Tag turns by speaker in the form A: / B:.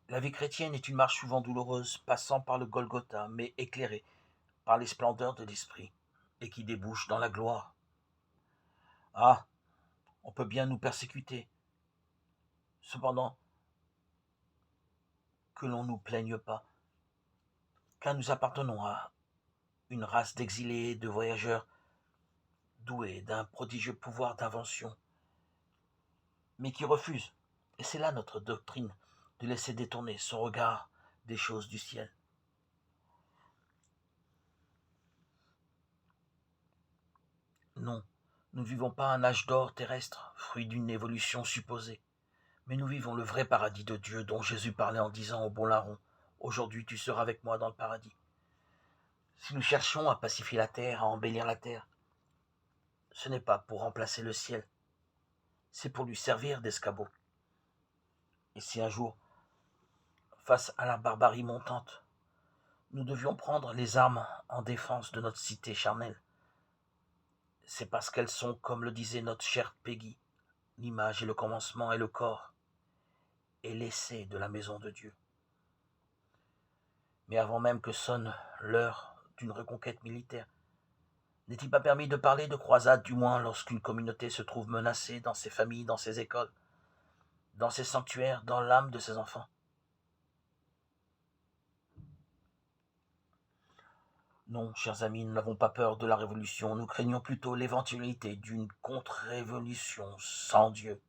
A: La vie chrétienne est une marche souvent douloureuse, passant par le Golgotha, mais éclairée par les splendeurs de l'Esprit, et qui débouche dans la gloire. Ah, on peut bien nous persécuter, cependant que l'on ne nous plaigne pas, car nous appartenons à une race d'exilés et de voyageurs doués d'un prodigieux pouvoir d'invention, mais qui refusent, et c'est là notre doctrine, de laisser détourner son regard des choses du ciel. Non, nous ne vivons pas un âge d'or terrestre, fruit d'une évolution supposée, mais nous vivons le vrai paradis de Dieu dont Jésus parlait en disant au bon larron, aujourd'hui tu seras avec moi dans le paradis. Si nous cherchons à pacifier la terre, à embellir la terre, ce n'est pas pour remplacer le ciel, c'est pour lui servir d'escabeau. Et si un jour, face à la barbarie montante, nous devions prendre les armes en défense de notre cité charnelle, c'est parce qu'elles sont, comme le disait notre chère Peggy, l'image et le commencement et le corps et l'essai de la maison de Dieu. Mais avant même que sonne l'heure d'une reconquête militaire, n'est-il pas permis de parler de croisade, du moins lorsqu'une communauté se trouve menacée dans ses familles, dans ses écoles, dans ses sanctuaires, dans l'âme de ses enfants? Non, chers amis, nous n'avons pas peur de la révolution, nous craignons plutôt l'éventualité d'une contre-révolution sans Dieu.